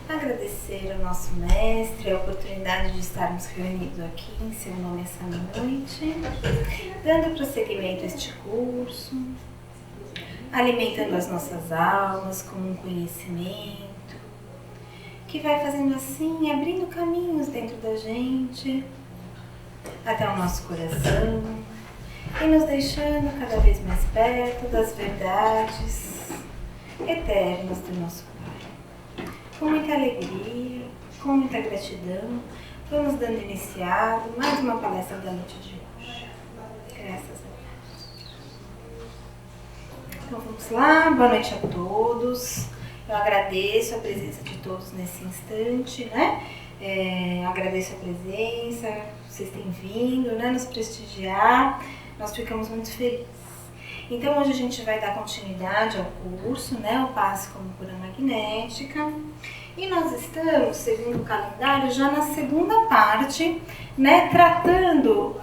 Agradecer ao nosso mestre a oportunidade de estarmos reunidos aqui em seu nome essa noite, dando prosseguimento a este curso, alimentando as nossas almas com um conhecimento que vai fazendo assim, abrindo caminhos dentro da gente, até o nosso coração, e nos deixando cada vez mais perto das verdades eternas do nosso Pai. Com muita alegria, com muita gratidão, vamos dando iniciado mais uma palestra da noite de hoje. Graças a Deus. Então vamos lá, boa noite a todos. Eu agradeço a presença de todos nesse instante, né? Agradeço a presença, vocês têm vindo, né, nos prestigiar, nós ficamos muito felizes. Então hoje a gente vai dar continuidade ao curso, né, o Passe como Cura Magnética, e nós estamos, segundo o calendário, já na segunda parte, né, tratando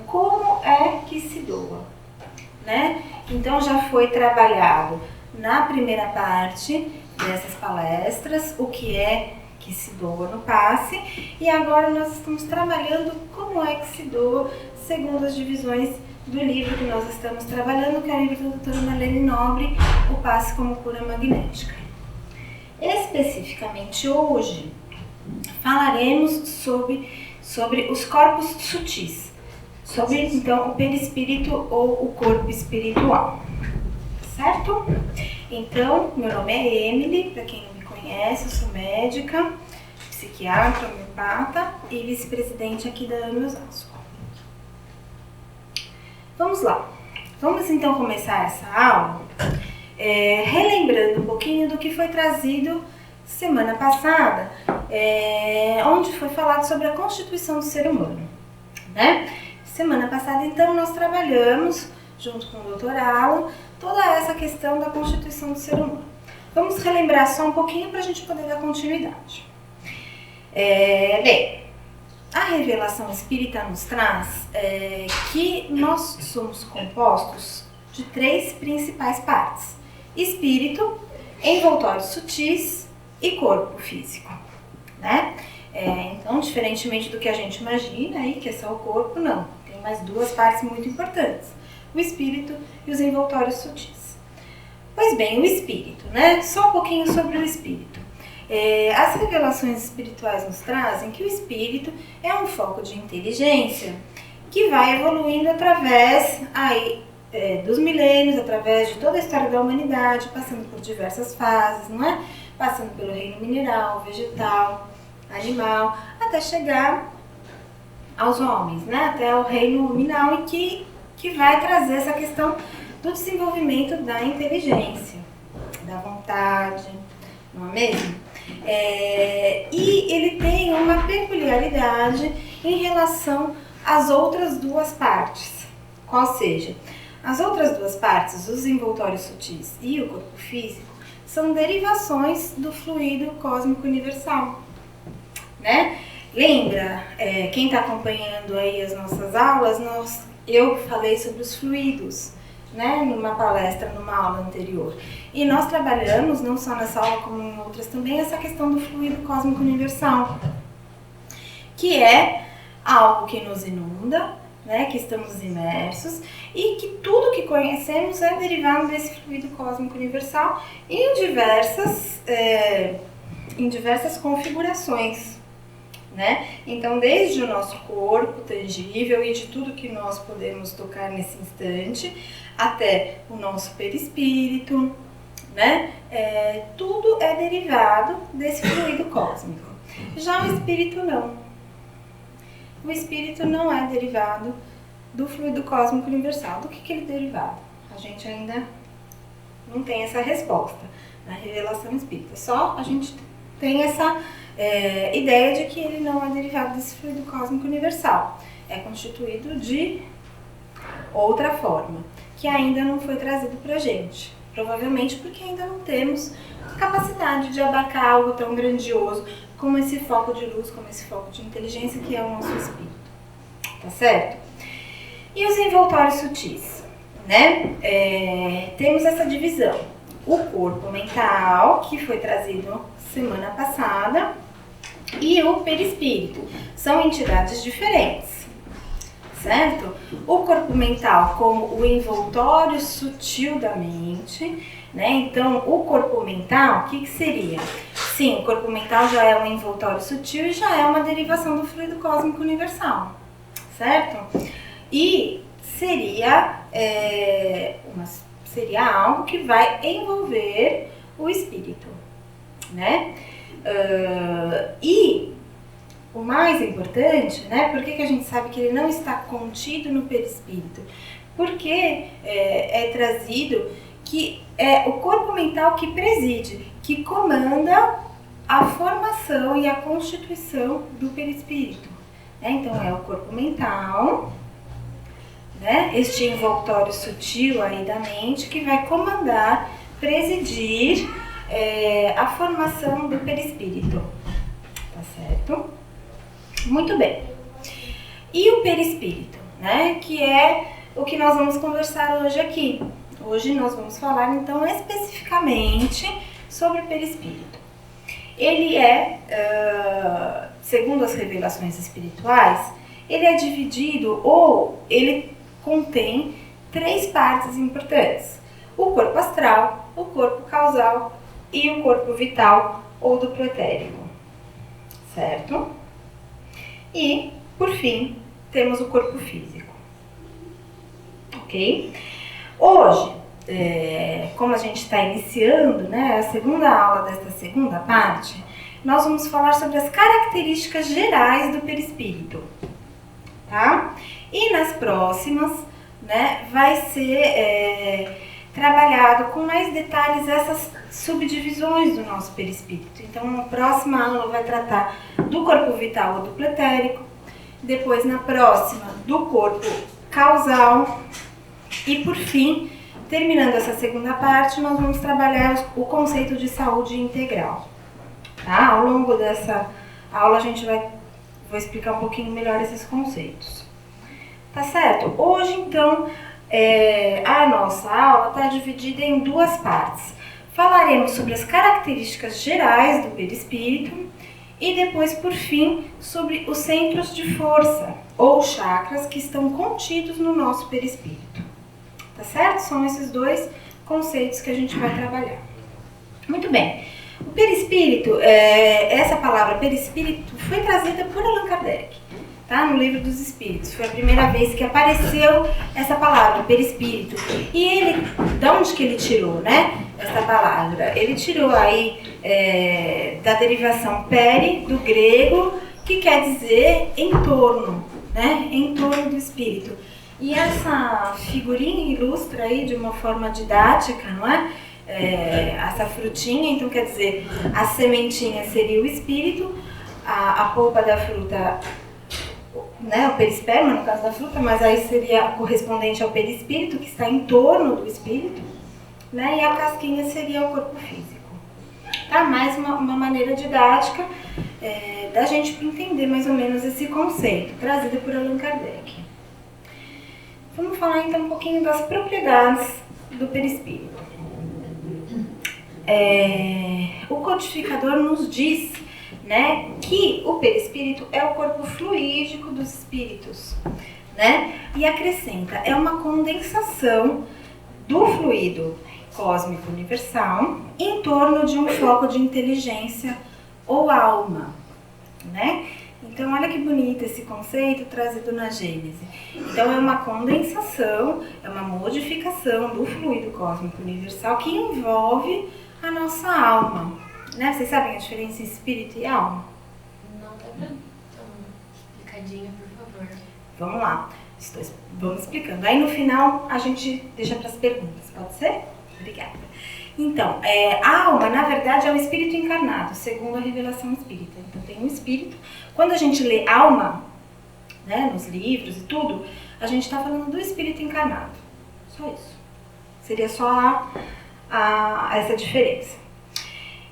como é que se doa, né? Então já foi trabalhado na primeira parte dessas palestras o que é que se doa no passe, e agora nós estamos trabalhando como é que se doa segundo as divisões do livro que nós estamos trabalhando, que é o livro da doutora Marlene Nobre, o Passe como Cura Magnética. Especificamente hoje falaremos sobre os corpos sutis, sobre então o perispírito ou o corpo espiritual, certo? Então, meu nome é Emily, para quem não me conhece, eu sou médica, psiquiatra, homeopata e vice-presidente aqui da AME Osasco. Vamos lá, vamos então começar essa aula relembrando um pouquinho do que foi trazido semana passada, onde foi falado sobre a constituição do ser humano, né? Semana passada, então, nós trabalhamos, junto com o Dr. Alan, toda essa questão da constituição do ser humano. Vamos relembrar só um pouquinho para a gente poder dar continuidade. Bem, a revelação espírita nos traz que nós somos compostos de 3 principais partes: espírito, envoltórios sutis e corpo físico, né? Então, diferentemente do que a gente imagina aí, que é só o corpo, não. Tem mais 2 partes muito importantes: o espírito e os envoltórios sutis. Pois bem, o espírito, né? Só um pouquinho sobre o espírito. As revelações espirituais nos trazem que o espírito é um foco de inteligência que vai evoluindo através dos milênios, através de toda a história da humanidade, passando por diversas fases, não é? Passando pelo reino mineral, vegetal, animal, até chegar aos homens, né? Até o reino nominal, e que vai trazer essa questão do desenvolvimento da inteligência, da vontade, não é mesmo? E ele tem uma peculiaridade em relação às outras 2 partes, qual seja, as outras 2 partes, os envoltórios sutis e o corpo físico, são derivações do fluido cósmico universal, né? Lembra, quem está acompanhando aí as nossas aulas, eu falei sobre os fluidos, né, numa palestra, numa aula anterior. E nós trabalhamos, não só nessa aula como em outras também, essa questão do fluido cósmico universal, que é algo que nos inunda, né, que estamos imersos, e que tudo que conhecemos é derivado desse fluido cósmico universal em diversas configurações, né? Então, desde o nosso corpo tangível e de tudo que nós podemos tocar nesse instante, até o nosso perispírito, né? Tudo é derivado desse fluido cósmico. Já o espírito não. O espírito não é derivado do fluido cósmico universal. Do que ele é derivado? A gente ainda não tem essa resposta na revelação espírita. Só a gente tem essa ideia de que ele não é derivado desse fluido cósmico universal. É constituído de outra forma, que ainda não foi trazido pra gente. Provavelmente porque ainda não temos capacidade de abarcar algo tão grandioso como esse foco de luz, como esse foco de inteligência que é o nosso espírito. Tá certo? E os envoltórios sutis, né? Temos essa divisão. o corpo mental, que foi trazido semana passada, e o perispírito. São entidades diferentes, certo? O corpo mental como o envoltório sutil da mente, né? Então, o corpo mental, o que seria? Sim, o corpo mental já é um envoltório sutil e já é uma derivação do fluido cósmico universal, certo? E seria algo que vai envolver o espírito, né? E o mais importante, né? Por que a gente sabe que ele não está contido no perispírito? Porque é trazido que é o corpo mental que preside, que comanda a formação e a constituição do perispírito, né? Então é o corpo mental, né? Este envoltório sutil aí da mente que vai comandar, presidir a formação do perispírito, tá certo? Muito bem. E o perispírito, né? Que é o que nós vamos conversar hoje aqui. Hoje nós vamos falar então especificamente sobre o perispírito. Ele segundo as revelações espirituais, ele é dividido ou ele contém 3 partes importantes: o corpo astral, o corpo causal e o corpo vital ou duplo etérico, certo? E, por fim, temos o corpo físico, ok? Hoje, como a gente está iniciando, né, a segunda aula desta segunda parte, nós vamos falar sobre as características gerais do perispírito, tá? E nas próximas, né, vai ser trabalhado com mais detalhes essas subdivisões do nosso perispírito. Então, na próxima aula vai tratar do corpo vital ou duplo etérico, depois na próxima do corpo causal e, por fim, terminando essa segunda parte, nós vamos trabalhar o conceito de saúde integral. Tá? Ao longo dessa aula vou explicar um pouquinho melhor esses conceitos. Tá certo? Hoje, então, a nossa aula está dividida em 2 partes. Falaremos sobre as características gerais do perispírito e depois, por fim, sobre os centros de força ou chakras que estão contidos no nosso perispírito. Tá certo? São esses 2 conceitos que a gente vai trabalhar. Muito bem. O perispírito, essa palavra perispírito foi trazida por Allan Kardec, tá? No Livro dos Espíritos. Foi a primeira vez que apareceu essa palavra, perispírito. E ele, de onde que ele tirou, né? Essa palavra? Ele tirou aí da derivação peri, do grego, que quer dizer em torno, né? Em torno do espírito. E essa figurinha ilustra aí de uma forma didática, não é? Essa frutinha, então quer dizer, a sementinha seria o espírito, a polpa da fruta, né, o perisperma no caso da fruta, mas aí seria correspondente ao perispírito, que está em torno do espírito, né, e a casquinha seria o corpo físico. Tá? Mais uma maneira didática da gente entender mais ou menos esse conceito, trazido por Allan Kardec. Vamos falar então um pouquinho das propriedades do perispírito. O codificador nos diz, né, que o perispírito é o corpo fluídico dos espíritos, né, e acrescenta, é uma condensação do fluido cósmico universal em torno de um foco de inteligência ou alma, né? Então, olha que bonito esse conceito trazido na Gênese. Então, é uma condensação, é uma modificação do fluido cósmico universal que envolve a nossa alma, né? Vocês sabem a diferença entre espírito e alma? Não dá pra dar uma explicadinha, por favor. Vamos lá, vamos explicando. Aí no final a gente deixa para as perguntas, pode ser? Obrigada. Então, a alma, na verdade, é o espírito encarnado, segundo a revelação espírita. Então, tem um espírito. Quando a gente lê alma, né, nos livros e tudo, a gente está falando do espírito encarnado. Só isso. Seria só essa diferença.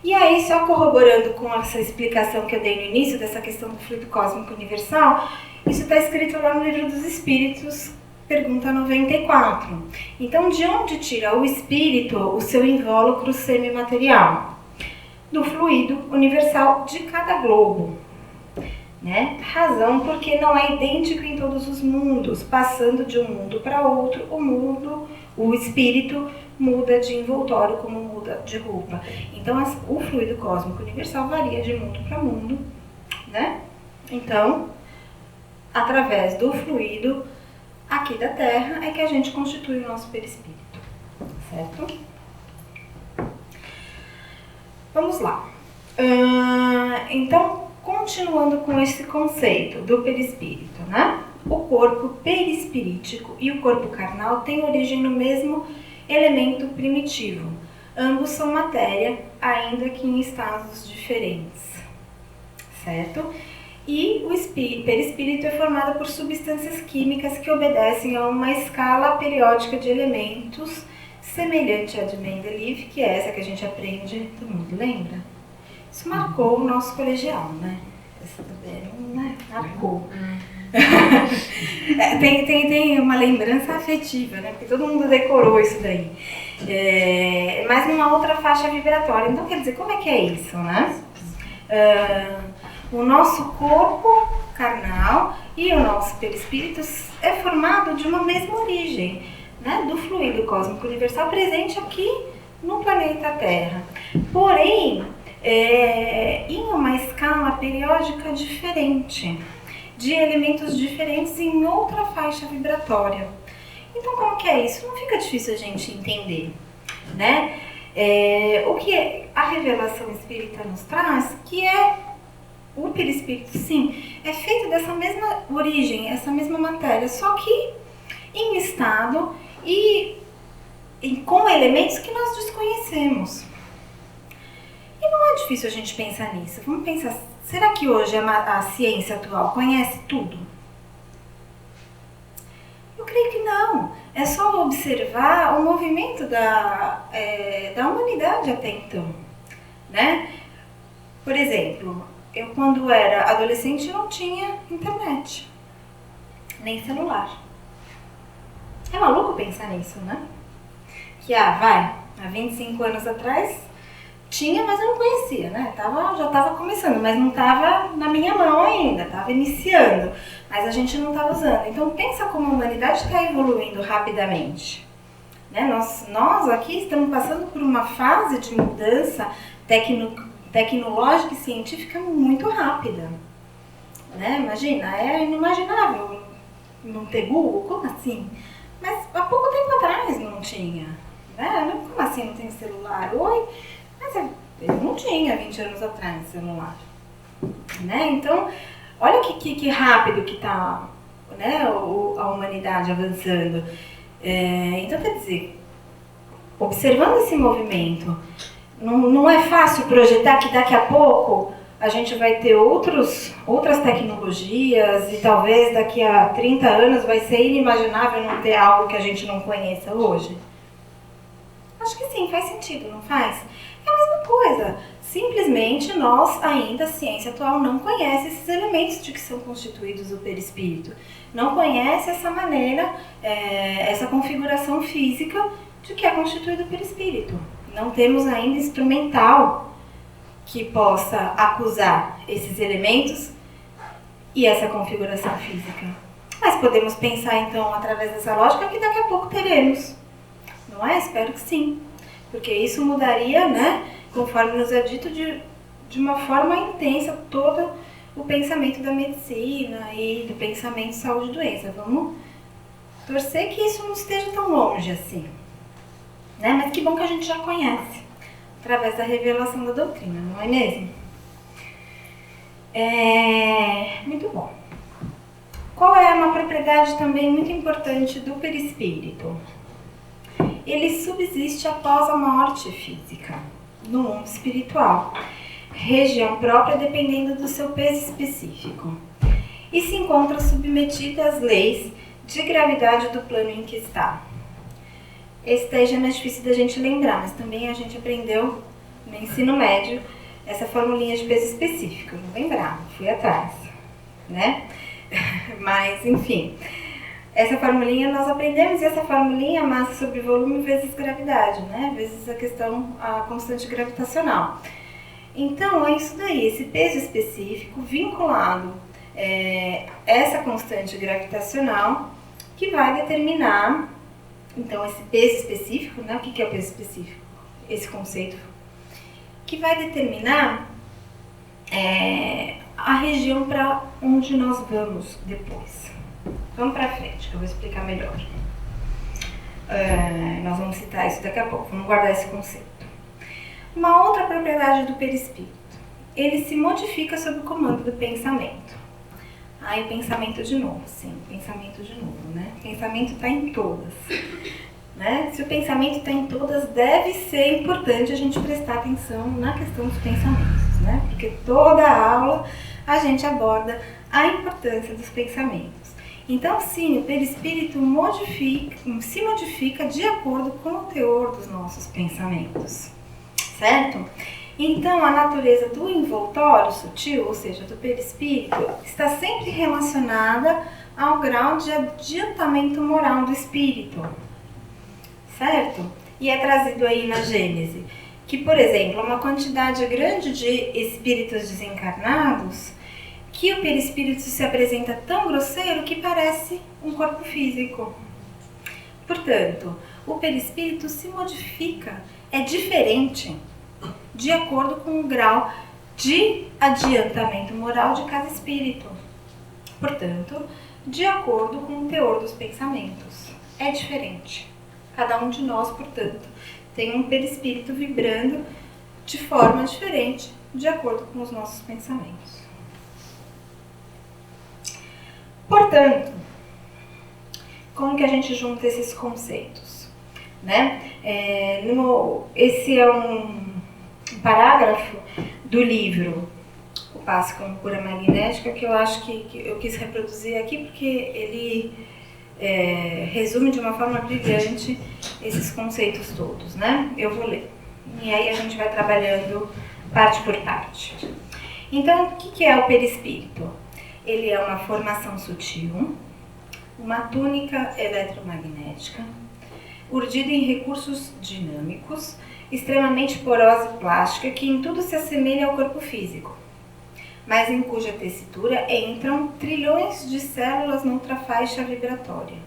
E aí, só corroborando com essa explicação que eu dei no início, dessa questão do fluido cósmico universal, isso está escrito lá no Livro dos Espíritos, Pergunta 94. Então, de onde tira o espírito o seu invólucro semimaterial? Do fluido universal de cada globo. Né? Razão porque não é idêntico em todos os mundos. Passando de um mundo para outro, o espírito muda de envoltório como muda de roupa. Então, o fluido cósmico universal varia de mundo para mundo. Né? Então, através do fluido aqui da Terra é que a gente constitui o nosso perispírito, certo? Vamos lá. Então, continuando com esse conceito do perispírito, né? O corpo perispirítico e o corpo carnal têm origem no mesmo elemento primitivo. Ambos são matéria, ainda que em estados diferentes, certo? E o perispírito é formado por substâncias químicas que obedecem a uma escala periódica de elementos semelhante à de Mendeleev, que é essa que a gente aprende, todo mundo lembra? Isso marcou o nosso colegial, né? Essa também, né? Marcou. Tem uma lembrança afetiva, né? Porque todo mundo decorou isso daí. Mas numa outra faixa vibratória. Então, quer dizer, como é que é isso, né? O nosso corpo carnal e o nosso perispírito é formado de uma mesma origem, né? Do fluido cósmico universal presente aqui no planeta Terra. Porém, em uma escala periódica diferente, de elementos diferentes em outra faixa vibratória. Então, como que é isso? Não fica difícil a gente entender, né? O que a revelação espírita nos traz, que o perispírito, sim, é feito dessa mesma origem, essa mesma matéria, só que em estado e com elementos que nós desconhecemos. E não é difícil a gente pensar nisso. Vamos pensar, será que hoje a ciência atual conhece tudo? Eu creio que não. É só observar o movimento da humanidade até então, né? Por exemplo, eu quando era adolescente não tinha internet, nem celular. É maluco pensar nisso, né? Que há 25 anos atrás tinha, mas eu não conhecia, né? Já estava começando, mas não estava na minha mão ainda, estava iniciando, mas a gente não estava usando. Então pensa como a humanidade está evoluindo rapidamente, né? Nós aqui estamos passando por uma fase de mudança tecnológica e científica muito rápida, né? Imagina, é inimaginável não ter Google, como assim? Mas há pouco tempo atrás não tinha, né? Como assim não tem celular? Mas eu não tinha 20 anos atrás celular, né? Então, olha que rápido que está, né, a humanidade avançando. Então, quer dizer, observando esse movimento, não é fácil projetar que daqui a pouco a gente vai ter outras tecnologias e talvez daqui a 30 anos vai ser inimaginável não ter algo que a gente não conheça hoje? Acho que sim, faz sentido, não faz? É a mesma coisa. Simplesmente nós ainda, a ciência atual, não conhece esses elementos de que são constituídos o perispírito. Não conhece essa maneira, essa configuração física de que é constituído o perispírito. Não temos ainda instrumental que possa acusar esses elementos e essa configuração física. Mas podemos pensar então, através dessa lógica, que daqui a pouco teremos. Não é? Espero que sim. Porque isso mudaria, né, conforme nos é dito, de uma forma intensa todo o pensamento da medicina e do pensamento saúde e doença. Vamos torcer que isso não esteja tão longe assim, né? Mas que bom que a gente já conhece, através da revelação da doutrina, não é mesmo? Muito bom. Qual é uma propriedade também muito importante do perispírito? Ele subsiste após a morte física, no mundo espiritual, região própria dependendo do seu peso específico, e se encontra submetido às leis de gravidade do plano em que está. Esse daí já é mais difícil da gente lembrar, mas também a gente aprendeu no ensino médio essa formulinha de peso específico. Não lembrava, fui atrás, né? Mas, enfim, essa formulinha nós aprendemos, e essa formulinha é massa sobre volume vezes gravidade, né? Vezes a constante gravitacional. Então, é isso daí, esse peso específico vinculado essa constante gravitacional que vai determinar, então, esse peso específico, né? O que é o peso específico? Esse conceito que vai determinar a região para onde nós vamos depois. Vamos para frente, que eu vou explicar melhor. Nós vamos citar isso daqui a pouco, vamos guardar esse conceito. Uma outra propriedade do perispírito, ele se modifica sob o comando do pensamento. Aí o pensamento de novo, sim, pensamento de novo, né? O pensamento está em todas. Né? Se o pensamento está em todas, deve ser importante a gente prestar atenção na questão dos pensamentos, né? Porque toda aula a gente aborda a importância dos pensamentos. Então, sim, o perispírito se modifica de acordo com o teor dos nossos pensamentos, certo? Então, a natureza do envoltório sutil, ou seja, do perispírito, está sempre relacionada ao grau de adiantamento moral do espírito, certo? E é trazido aí na Gênese que, por exemplo, uma quantidade grande de espíritos desencarnados, que o perispírito se apresenta tão grosseiro que parece um corpo físico. Portanto, o perispírito se modifica, é diferente, de acordo com o grau de adiantamento moral de cada espírito. Portanto, de acordo com o teor dos pensamentos. É diferente. Cada um de nós, portanto, tem um perispírito vibrando de forma diferente, de acordo com os nossos pensamentos. Portanto, como que a gente junta esses conceitos? Né? Esse é um parágrafo do livro O Passe como Cura Magnética, que eu acho que eu quis reproduzir aqui porque ele resume de uma forma brilhante esses conceitos todos, né? Eu vou ler. E aí a gente vai trabalhando parte por parte. Então, o que é o perispírito? Ele é uma formação sutil, uma túnica eletromagnética, urdida em recursos dinâmicos, extremamente porosa e plástica, que em tudo se assemelha ao corpo físico, mas em cuja tessitura entram trilhões de células noutra faixa vibratória.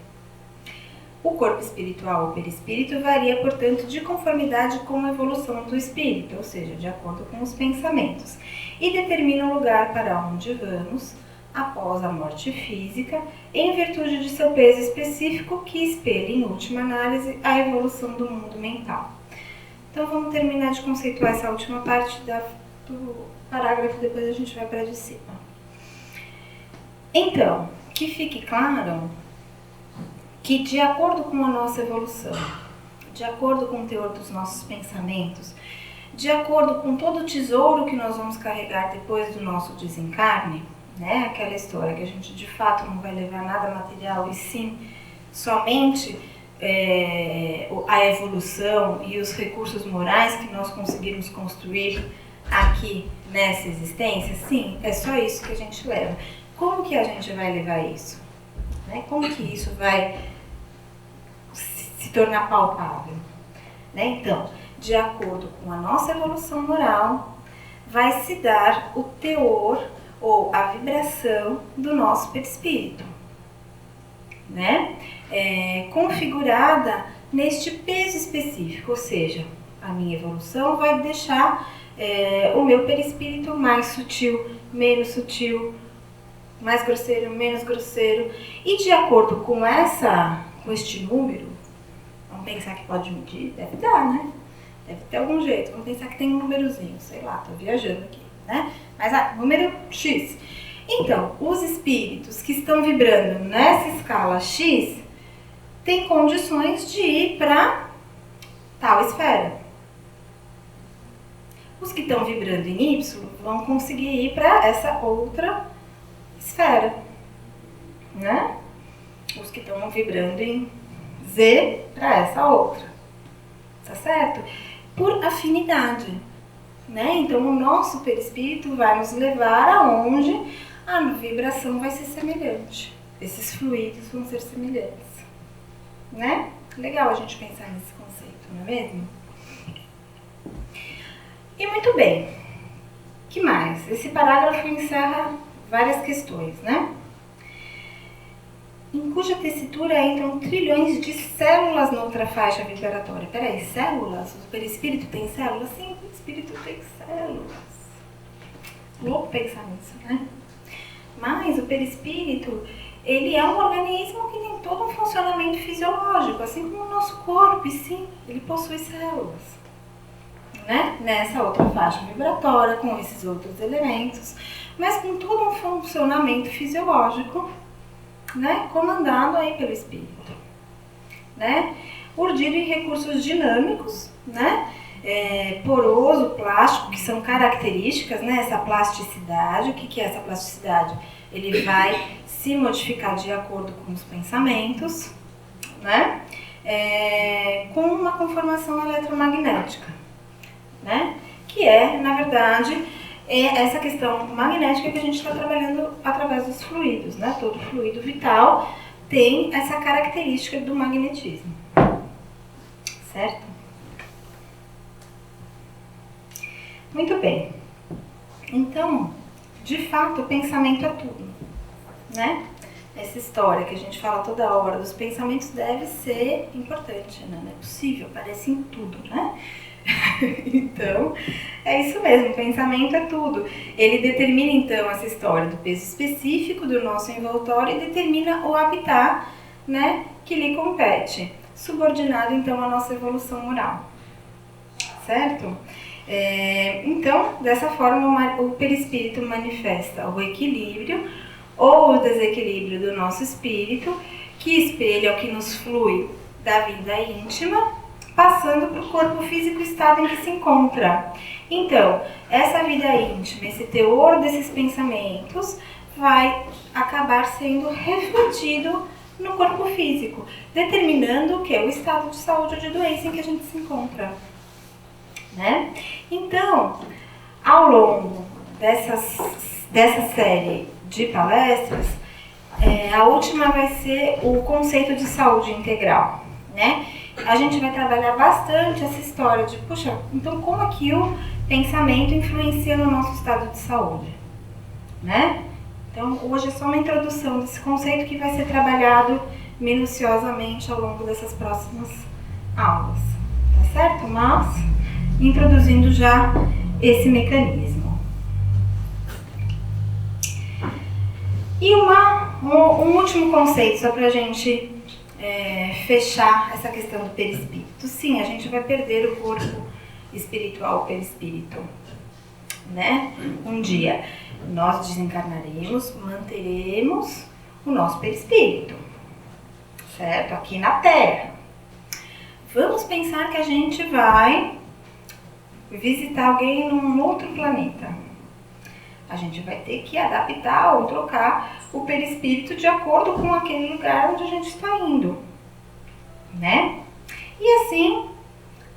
O corpo espiritual ou perispírito varia, portanto, de conformidade com a evolução do espírito, ou seja, de acordo com os pensamentos, e determina o lugar para onde vamos após a morte física, em virtude de seu peso específico que espelha, em última análise, a evolução do mundo mental. Então vamos terminar de conceituar essa última parte do parágrafo, depois a gente vai para de cima. Então, que fique claro que, de acordo com a nossa evolução, de acordo com o teor dos nossos pensamentos, de acordo com todo o tesouro que nós vamos carregar depois do nosso desencarne, né? Aquela história que a gente de fato não vai levar nada material e sim somente a evolução e os recursos morais que nós conseguimos construir aqui nessa existência, sim, é só isso que a gente leva. Como que a gente vai levar isso? Né? Como que isso vai se tornar palpável? Né? Então, de acordo com a nossa evolução moral, vai se dar o teor ou a vibração do nosso perispírito, né? Configurada neste peso específico, ou seja, a minha evolução vai deixar o meu perispírito mais sutil, menos sutil, mais grosseiro, menos grosseiro, e de acordo com este número, vamos pensar que pode medir, deve dar, né? Deve ter algum jeito, vamos pensar que tem um númerozinho, sei lá, tô viajando aqui, né? Mas número X. Então, os espíritos que estão vibrando nessa escala X têm condições de ir para tal esfera. Os que estão vibrando em Y vão conseguir ir para essa outra esfera, né? Os que estão vibrando em Z para essa outra, tá certo? Por afinidade, né? Então o nosso perispírito vai nos levar aonde a vibração vai ser semelhante. esses fluidos vão ser semelhantes, né? Legal a gente pensar nesse conceito, não é mesmo? E muito bem, que mais? Esse parágrafo encerra várias questões, né? Em cuja tessitura entram trilhões de células noutra faixa vibratória. Peraí, células? O perispírito tem células? Sim, o perispírito tem células. Louco pensar nisso, né? Mas o perispírito, ele é um organismo que tem todo um funcionamento fisiológico, assim como o nosso corpo, e sim, ele possui células, né? Nessa outra faixa vibratória, com esses outros elementos, mas com todo um funcionamento fisiológico, né? Comandado aí pelo espírito, né? Urdido em recursos dinâmicos, né? Poroso, plástico, que são características, né? Essa plasticidade. O que é essa plasticidade? Ele vai se modificar de acordo com os pensamentos, né? Com uma conformação eletromagnética, né? Que é, na verdade, essa questão magnética que a gente está trabalhando através dos fluidos, né? Todo fluido vital tem essa característica do magnetismo, certo? Muito bem. Então, de fato, o pensamento é tudo, né? Essa história que a gente fala toda hora dos pensamentos deve ser importante, né? Não é possível, aparece em tudo, né? Então, é isso mesmo, o pensamento é tudo. Ele determina, então, essa história do peso específico do nosso envoltório e determina o habitat, né, que lhe compete, subordinado, então, à nossa evolução moral. Certo? Então, dessa forma, o perispírito manifesta o equilíbrio ou o desequilíbrio do nosso espírito, que espelha o que nos flui da vida íntima, passando para o corpo físico, estado em que se encontra. Então, essa vida íntima, esse teor desses pensamentos, vai acabar sendo refletido no corpo físico, determinando o que? O estado de saúde ou de doença em que a gente se encontra, né? Então, ao longo dessa série de palestras, a última vai ser o conceito de saúde integral, né? A gente vai trabalhar bastante essa história de, puxa, então como é que o pensamento influencia no nosso estado de saúde, né? Então, hoje é só uma introdução desse conceito que vai ser trabalhado minuciosamente ao longo dessas próximas aulas, tá certo? Mas, introduzindo já esse mecanismo. E um último conceito, só para a gente fechar essa questão do perispírito. Sim, a gente vai perder o corpo espiritual, o perispírito, né? Um dia nós desencarnaremos, manteremos o nosso perispírito, certo? Aqui na Terra. Vamos pensar que a gente vai visitar alguém num outro planeta. A gente vai ter que adaptar ou trocar o perispírito de acordo com aquele lugar onde a gente está indo, né? E assim,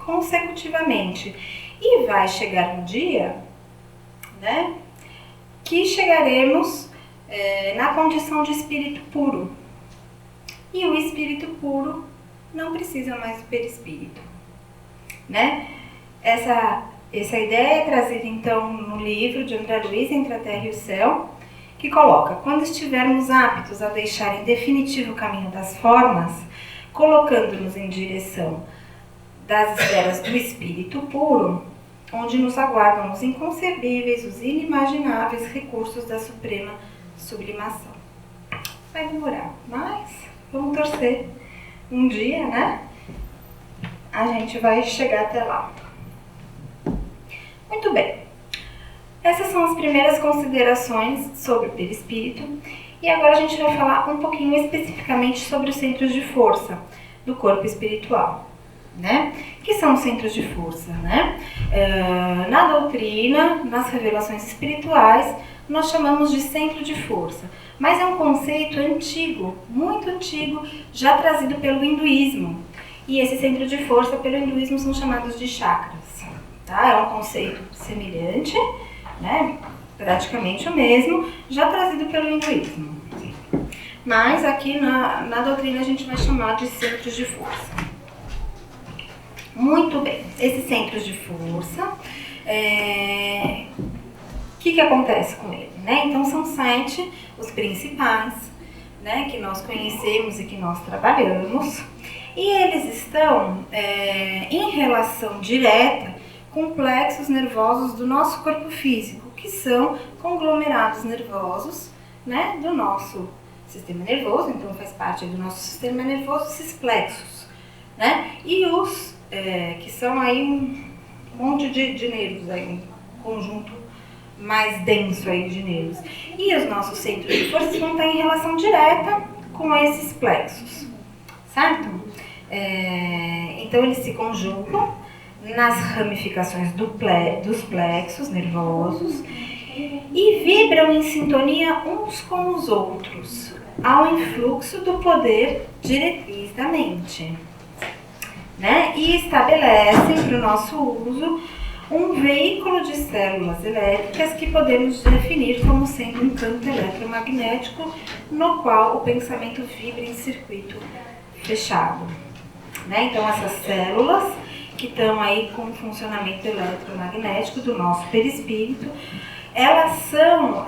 consecutivamente. E vai chegar um dia, né, que chegaremos na condição de espírito puro. E o espírito puro não precisa mais do perispírito, né? Essa ideia é trazida, então, no livro de André Luiz, Entre a Terra e o Céu, que coloca: quando estivermos aptos a deixar em definitivo o caminho das formas, colocando-nos em direção das esferas do espírito puro, onde nos aguardam os inconcebíveis, os inimagináveis recursos da suprema sublimação. Vai demorar, mas vamos torcer. Um dia, né, a gente vai chegar até lá. Muito bem. Essas são as primeiras considerações sobre o perispírito. E agora a gente vai falar um pouquinho especificamente sobre os centros de força do corpo espiritual, né? Que são os centros de força, né? Na doutrina, nas revelações espirituais, nós chamamos de centro de força. Mas é um conceito antigo, muito antigo, já trazido pelo hinduísmo. E esse centro de força pelo hinduísmo são chamados de chakras. Tá? É um conceito semelhante, né? Praticamente o mesmo, já trazido pelo hinduísmo. mas aqui na doutrina a gente vai chamar de centros de força. Muito bem, esses centros de força, o que acontece com ele, né? Então são 7 os principais, né, que nós conhecemos e que nós trabalhamos, e eles estão em relação direta com plexos nervosos do nosso corpo físico, que são conglomerados nervosos, né, do nosso sistema nervoso, então faz parte do nosso sistema nervoso esses plexos, né, e os que são aí um monte de nervos, aí, um conjunto mais denso aí de nervos. E os nossos centros de força vão estar em relação direta com esses plexos, certo? Então eles se conjugam nas ramificações dos plexos nervosos e vibram em sintonia uns com os outros, ao influxo do poder diretriz da mente, né? E estabelecem para o nosso uso um veículo de células elétricas que podemos definir como sendo um campo eletromagnético no qual o pensamento vibra em circuito fechado, né? Então essas células que estão aí com o funcionamento eletromagnético do nosso perispírito, elas são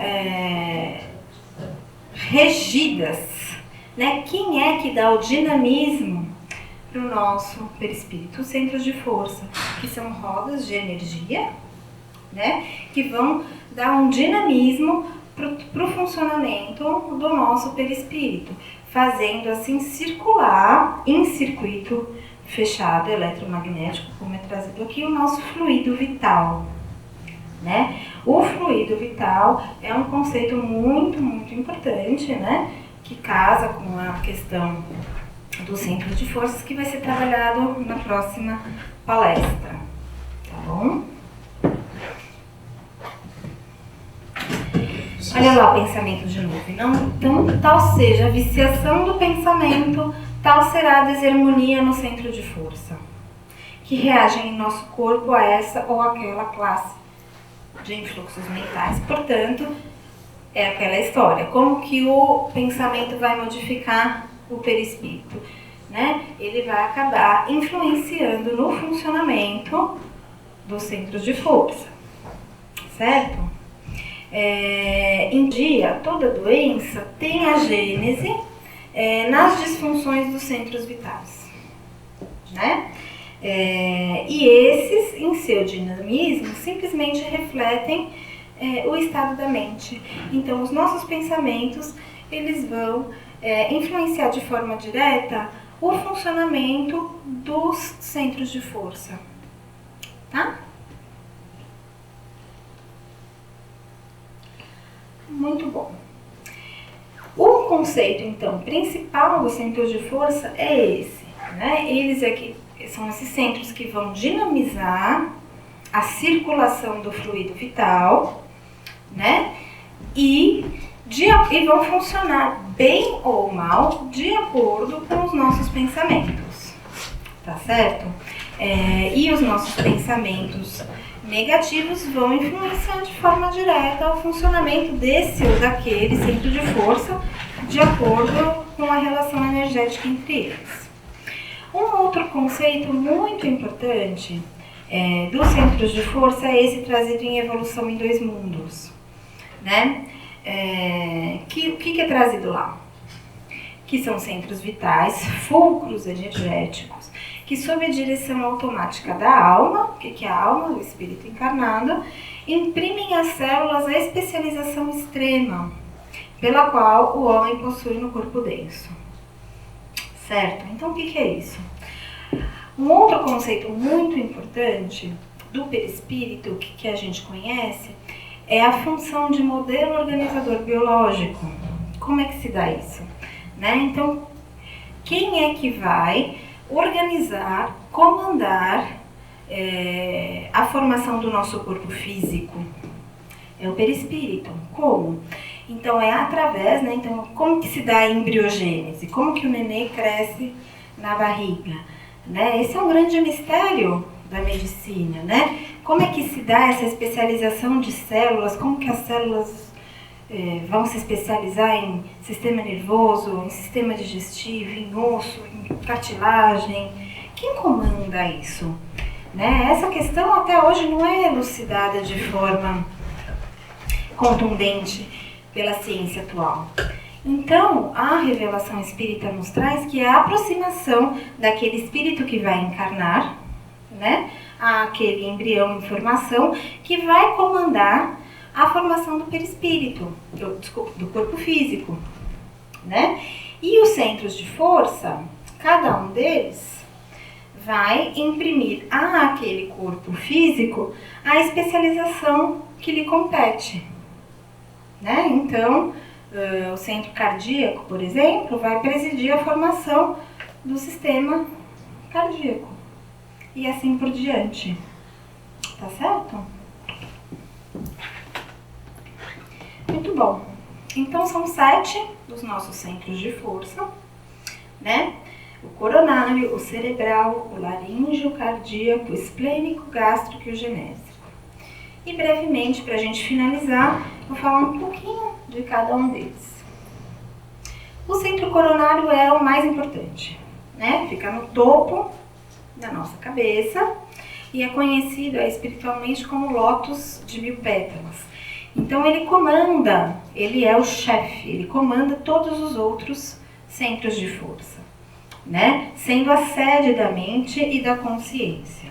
regidas, né? Quem é que dá o dinamismo para o nosso perispírito? Os centros de força, que são rodas de energia, né? Que vão dar um dinamismo para o funcionamento do nosso perispírito, fazendo assim circular em circuito fechado eletromagnético, como é trazido aqui, o nosso fluido vital, né? O fluido vital é um conceito muito, muito importante, né? Que casa com a questão do centro de forças, que vai ser trabalhado na próxima palestra, tá bom? Olha lá o pensamento de novo. Então, tal seja a viciação do pensamento, tal será a desarmonia no centro de força, que reagem em nosso corpo a essa ou aquela classe de influxos mentais. Portanto, é aquela história, como que o pensamento vai modificar o perispírito, né? Ele vai acabar influenciando no funcionamento dos centros de força, certo? Em dia, toda doença tem a gênese nas disfunções dos centros vitais, né? E esses, em seu dinamismo, simplesmente refletem o estado da mente. Então, os nossos pensamentos, eles vão influenciar de forma direta o funcionamento dos centros de força, tá? Muito bom. O conceito, então, principal dos centros de força é esse, né? Eles aqui são esses centros que vão dinamizar a circulação do fluido vital, né? E vão funcionar bem ou mal de acordo com os nossos pensamentos, tá certo? E os nossos pensamentos negativos vão influenciar de forma direta o funcionamento desse ou daquele centro de força, de acordo com a relação energética entre eles. Um outro conceito muito importante dos centros de força é esse trazido em Evolução em Dois Mundos, né? O que é trazido lá? Que são centros vitais, fulcros energéticos, que sob a direção automática da alma, o que é a alma? O espírito encarnado, imprimem às células a especialização extrema, pela qual o homem possui no corpo denso. Certo? Então o que é isso? Um outro conceito muito importante do perispírito, que a gente conhece, é a função de modelo organizador biológico. Como é que se dá isso? Né? Então, quem é que vai organizar, comandar a formação do nosso corpo físico? É o perispírito. Como? Então, é através, né? Então, como que se dá a embriogênese? Como que o nenê cresce na barriga? Né? Esse é um grande mistério da medicina, né? Como é que se dá essa especialização de células? Como que as células vão se especializar em sistema nervoso, em sistema digestivo, em osso, em cartilagem. Quem comanda isso? Né? Essa questão até hoje não é elucidada de forma contundente pela ciência atual. Então, a revelação espírita nos traz que é a aproximação daquele espírito que vai encarnar, né, àquele embrião em formação, que vai comandar a formação do perispírito, do corpo físico, né? E os centros de força, cada um deles vai imprimir àquele corpo físico a especialização que lhe compete, né? Então, o centro cardíaco, por exemplo, vai presidir a formação do sistema cardíaco e assim por diante. Tá certo? Muito bom. Então, são 7 dos nossos centros de força, né? O coronário, o cerebral, o laríngeo, o cardíaco, o esplênico, o gástrico e o genésico. E brevemente, para a gente finalizar, vou falar um pouquinho de cada um deles. O centro coronário é o mais importante, né? Fica no topo da nossa cabeça e é conhecido espiritualmente como lótus de 1000 pétalas. Então ele comanda, ele é o chefe, ele comanda todos os outros centros de força, né? Sendo a sede da mente e da consciência.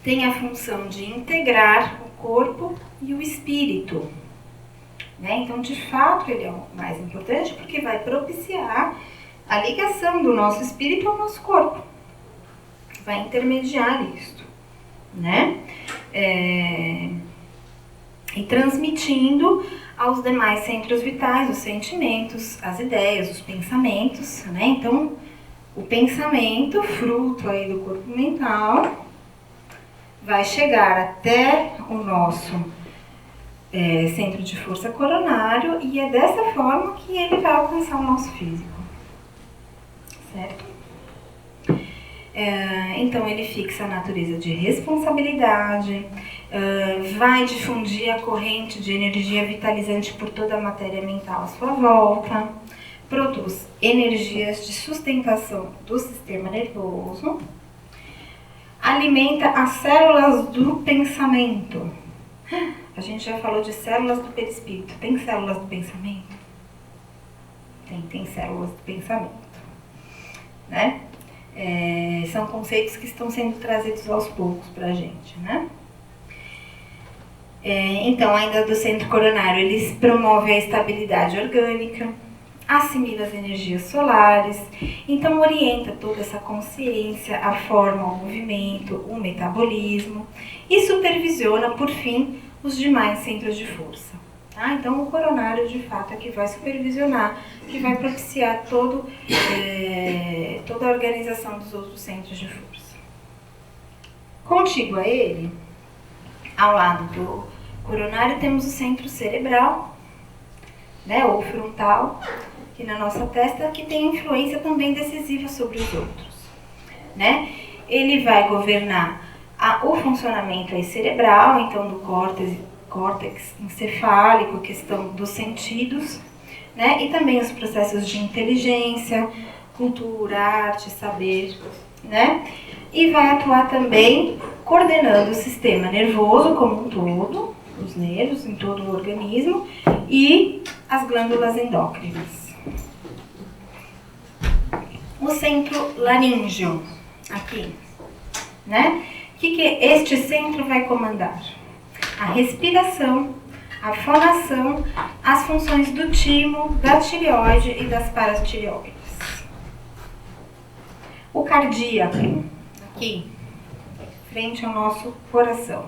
Tem a função de integrar o corpo e o espírito, né? Então, de fato, ele é o mais importante porque vai propiciar a ligação do nosso espírito ao nosso corpo. Vai intermediar isto, né? E transmitindo aos demais centros vitais os sentimentos, as ideias, os pensamentos, né? Então, o pensamento, fruto aí do corpo mental, vai chegar até o nosso centro de força coronário e é dessa forma que ele vai alcançar o nosso físico, certo? Então ele fixa a natureza de responsabilidade, vai difundir a corrente de energia vitalizante por toda a matéria mental à sua volta, produz energias de sustentação do sistema nervoso, alimenta as células do pensamento. A gente já falou de células do perispírito. Tem células do pensamento? Tem células do pensamento, né? São conceitos que estão sendo trazidos aos poucos para a gente, né? Então, ainda do centro coronário, eles promovem a estabilidade orgânica, assimila as energias solares, então orienta toda essa consciência, a forma, o movimento, o metabolismo e supervisiona, por fim, os demais centros de força. Tá? Então, o coronário, de fato, é que vai supervisionar, que vai propiciar toda a organização dos outros centros de força. Contíguo a ele, ao lado do coronário, temos o centro cerebral, né, ou frontal, aqui na nossa testa, que tem influência também decisiva sobre os outros, né? Ele vai governar o funcionamento aí cerebral, então do córtex encefálico, a questão dos sentidos, né? E também os processos de inteligência, cultura, arte, saber, né? E vai atuar também coordenando o sistema nervoso como um todo, os nervos em todo o organismo e as glândulas endócrinas. O centro laríngeo, aqui, né? O que este centro vai comandar? A respiração, a fonação, as funções do timo, da tireoide e das paratireoides. O cardíaco, aqui, frente ao nosso coração.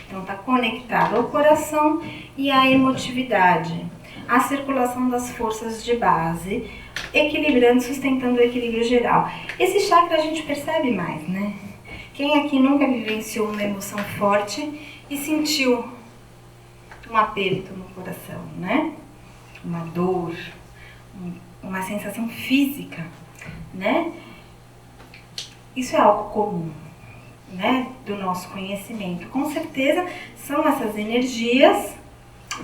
Então, está conectado ao coração e à emotividade, à circulação das forças de base, equilibrando, sustentando o equilíbrio geral. Esse chakra a gente percebe mais, né? Quem aqui nunca vivenciou uma emoção forte e sentiu um aperto no coração, né? Uma dor, uma sensação física, né? Isso é algo comum, né? Do nosso conhecimento. Com certeza são essas energias,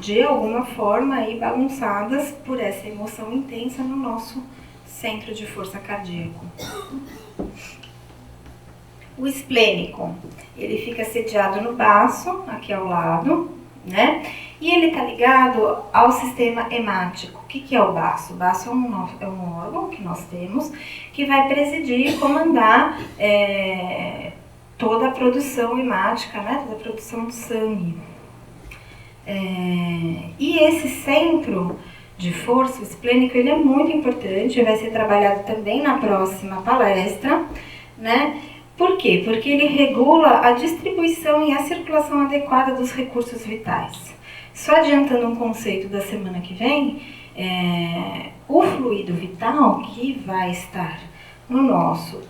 de alguma forma aí bagunçadas por essa emoção intensa no nosso centro de força cardíaco. O esplênico, ele fica sediado no baço, aqui ao lado, né? E ele está ligado ao sistema hemático. O que é o baço? O baço é um órgão que nós temos que vai presidir e comandar toda a produção hemática, né? Toda a produção do sangue. E esse centro de força, o esplênico, ele é muito importante, vai ser trabalhado também na próxima palestra, né? Por quê? Porque ele regula a distribuição e a circulação adequada dos recursos vitais. Só adiantando um conceito da semana que vem, o fluido vital que vai estar no nosso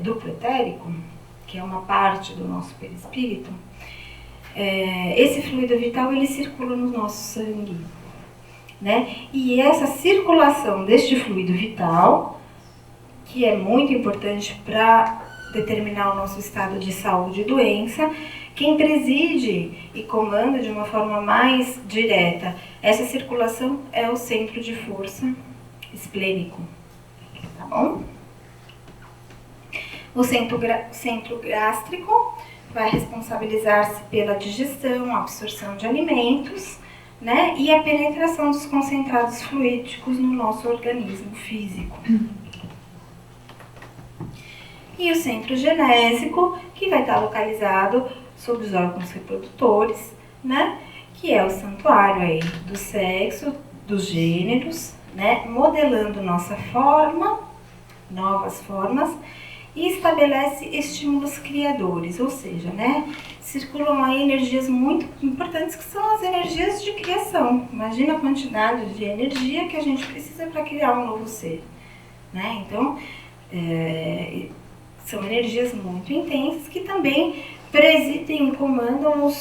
duplo etérico, que é uma parte do nosso perispírito, esse fluido vital ele circula no nosso sangue, né? E essa circulação deste fluido vital, que é muito importante para determinar o nosso estado de saúde e doença, quem preside e comanda de uma forma mais direta essa circulação é o centro de força esplênico, tá bom? O centro gástrico vai responsabilizar-se pela digestão, absorção de alimentos, né, e a penetração dos concentrados fluídicos no nosso organismo físico. E o centro genésico, que vai estar localizado sobre os órgãos reprodutores, né, que é o santuário aí do sexo, dos gêneros, né, modelando nossa forma, novas formas, e estabelece estímulos criadores, ou seja, né, circulam aí energias muito importantes que são as energias de criação. Imagina a quantidade de energia que a gente precisa para criar um novo ser, né? Então, são energias muito intensas que também presidem e comandam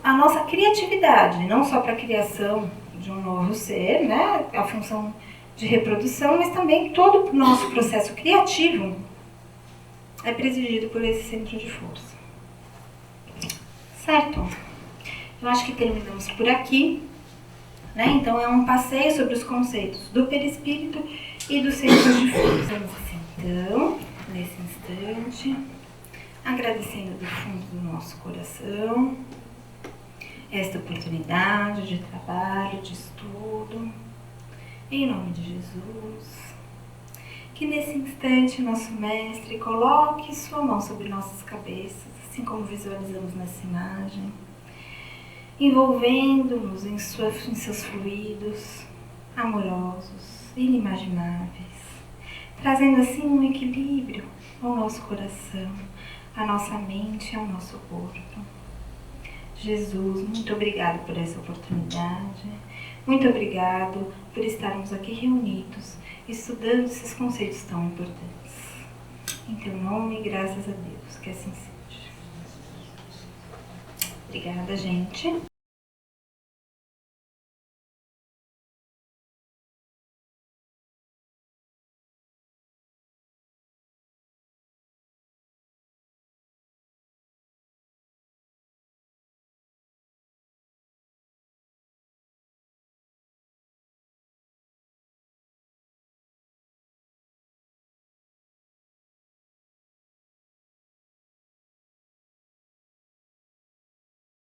a nossa criatividade, não só para a criação de um novo ser, né, a função de reprodução, mas também todo o nosso processo criativo é presidido por esse centro de força. Certo? Eu acho que terminamos por aqui, né? Então é um passeio sobre os conceitos do perispírito e do centro de força. Vamos então, nesse instante, agradecendo do fundo do nosso coração esta oportunidade de trabalho, de estudo, em nome de Jesus. Que nesse instante nosso Mestre coloque sua mão sobre nossas cabeças, assim como visualizamos nessa imagem, envolvendo-nos em seus fluidos amorosos, inimagináveis, trazendo assim um equilíbrio ao nosso coração, à nossa mente e ao nosso corpo. Jesus, muito obrigado por essa oportunidade, muito obrigado por estarmos aqui reunidos, estudando esses conceitos tão importantes. Em teu nome, graças a Deus, que assim seja. Obrigada, gente.